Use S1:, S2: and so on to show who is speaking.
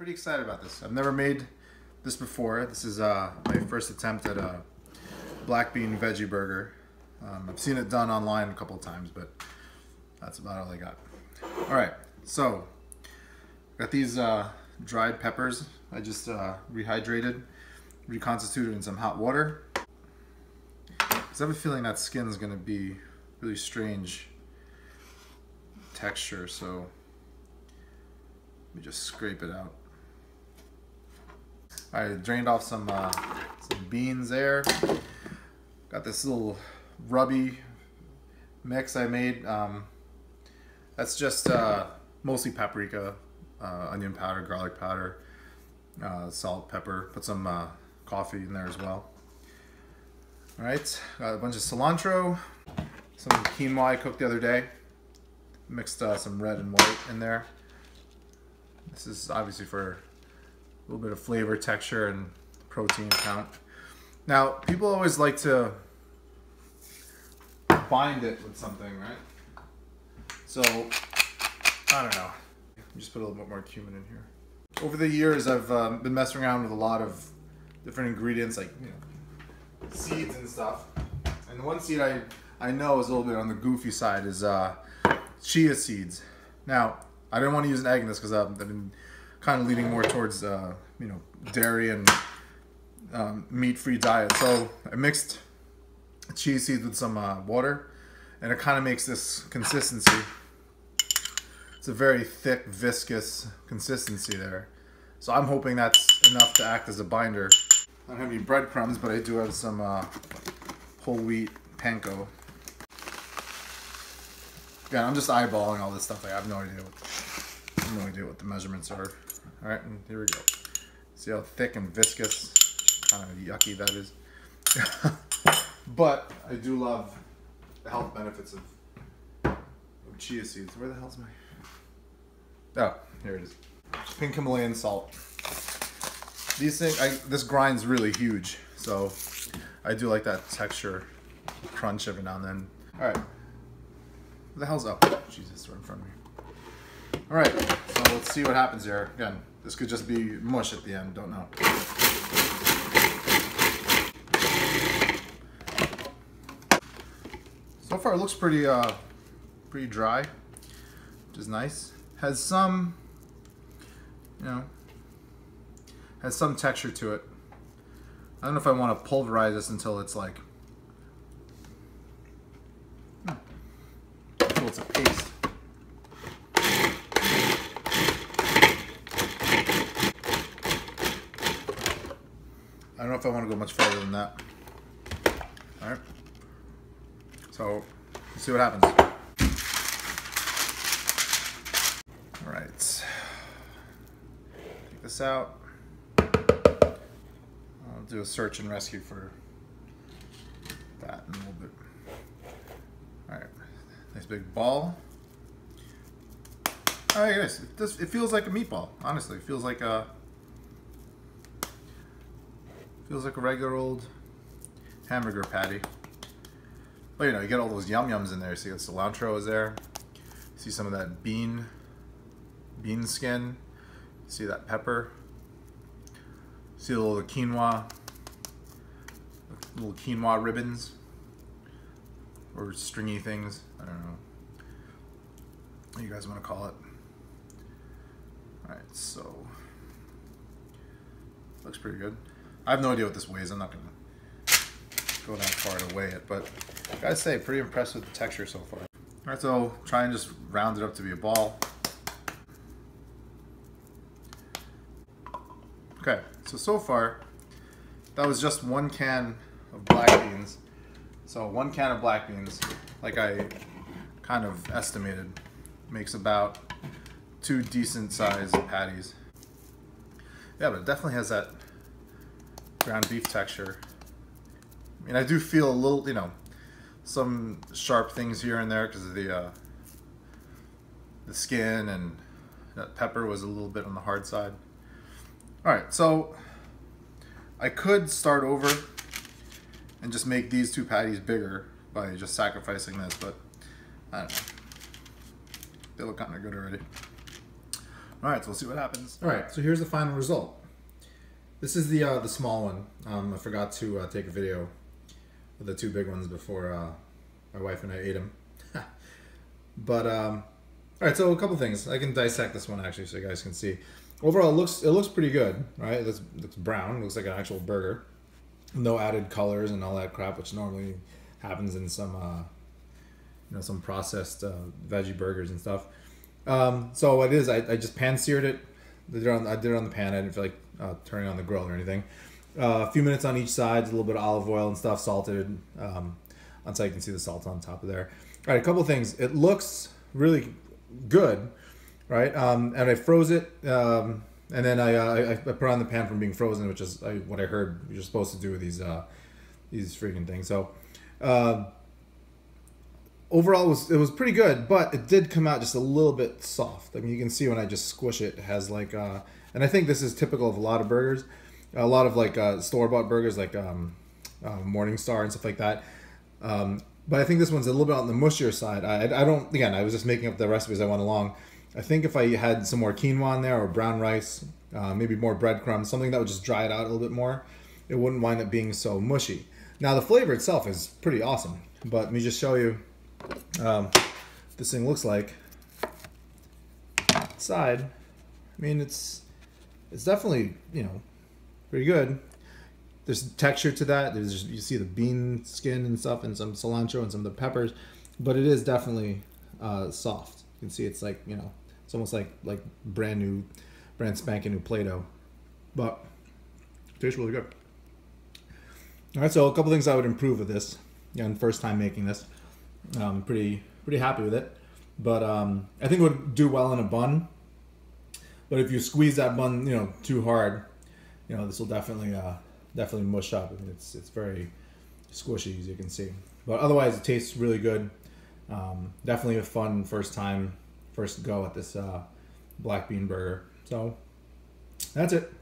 S1: pretty excited about this. I've never made this before. This is my first attempt at a black bean veggie burger. I've seen it done online a couple of times, but that's about all I got. All right, so got these dried peppers. I just rehydrated, reconstituted in some hot water. Because I have a feeling that skin's gonna be really strange texture, so let me just scrape it out. I drained off some beans there. Got this little rubby mix I made. That's just mostly paprika, onion powder, garlic powder, salt, pepper. Put some coffee in there as well. All right, got a bunch of cilantro, some quinoa I cooked the other day. Mixed some red and white in there. This is obviously for a little bit of flavor, texture, and protein count. Now, people always like to bind it with something, right? So, I don't know. Just put a little bit more cumin in here. Over the years, I've been messing around with a lot of different ingredients, like seeds and stuff. And the one seed I know is a little bit on the goofy side is chia seeds. Now, I didn't want to use an egg in this because I've been kind of leaning more towards dairy and meat-free diet. So I mixed chia seeds with some water, and it kind of makes this consistency. It's a very thick, viscous consistency there. So I'm hoping that's enough to act as a binder. I don't have any breadcrumbs, but I do have some whole wheat panko. Again, I'm just eyeballing all this stuff. I have no idea what the measurements are. All right, and here we go. See how thick and viscous, kind of yucky that is. But I do love the health benefits of chia seeds. Where the hell's my... Oh, here it is. Pink Himalayan salt. These things, this grind's really huge, so I do like that texture, crunch every now and then. All right. What the hell's up? Jesus, they're in front of me. All right, so let's see what happens here. Again, this could just be mush at the end, don't know. So far it looks pretty pretty dry, which is nice. Has some, has some texture to it. I don't know if I want to pulverize this until it's like, until it's a paste. I don't know if I want to go much further than that. All right. So let's see what happens. All right. Take this out. I'll do a search and rescue for that in a little bit. All right. Nice big ball. Oh, yes. It feels like a meatball. Honestly, it feels like a regular old hamburger patty. But you get all those yum yums in there. See the cilantro is there. See some of that bean skin. See that pepper. See a little quinoa. Little quinoa ribbons. Or stringy things. I don't know what you guys want to call it. Alright, so looks pretty good. I have no idea what this weighs. I'm not going to go that far to weigh it, but I gotta say, pretty impressed with the texture so far. Alright, so try and just round it up to be a ball. Okay, so far, that was just 1 can of black beans. So 1 can of black beans, like I kind of estimated, makes about 2 decent sized patties. Yeah, but it definitely has that ground beef texture. I mean, I do feel a little, some sharp things here and there because of the skin, and that pepper was a little bit on the hard side. All right, so I could start over and just make these 2 patties bigger by just sacrificing this, but I don't know. They look kind of good already. All right, so we'll see what happens.
S2: All right, so here's the final result. This is the small one. I forgot to take a video of the two big ones before my wife and I ate them. But all right, so a couple things. I can dissect this one actually, so you guys can see. Overall, it looks pretty good, right? It looks brown. It looks like an actual burger. No added colors and all that crap, which normally happens in some some processed veggie burgers and stuff. So what it is, I just pan seared it. I did it on the pan. I didn't feel like turning on the grill or anything. A few minutes on each side, a little bit of olive oil and stuff, salted. So you can see the salt on top of there. All right, a couple of things. It looks really good, right? And I froze it, and then I put it on the pan from being frozen, which is what I heard you're supposed to do with these freaking things. So overall, it was pretty good, but it did come out just a little bit soft. I mean, you can see when I just squish it, it has like, and I think this is typical of a lot of burgers, a lot of like store-bought burgers, like Morningstar and stuff like that. But I think this one's a little bit on the mushier side. I don't, again, I was just making up the recipes I went along. I think if I had some more quinoa in there or brown rice, maybe more breadcrumbs, something that would just dry it out a little bit more, it wouldn't wind up being so mushy. Now the flavor itself is pretty awesome, but let me just show you this thing looks like side. I mean, it's definitely, pretty good. There's texture to that. You see the bean skin and stuff, and some cilantro and some of the peppers, but it is definitely soft. You can see it's like, it's almost like brand spanking new Play-Doh, but it tastes really good. All right, so a couple things I would improve with this. Again, first time making this. Pretty happy with it, but I think it would do well in a bun. But if you squeeze that bun, too hard, this will definitely mush up. I mean, it's very squishy, as you can see. But otherwise, it tastes really good. Definitely a fun first go at this black bean burger. So that's it.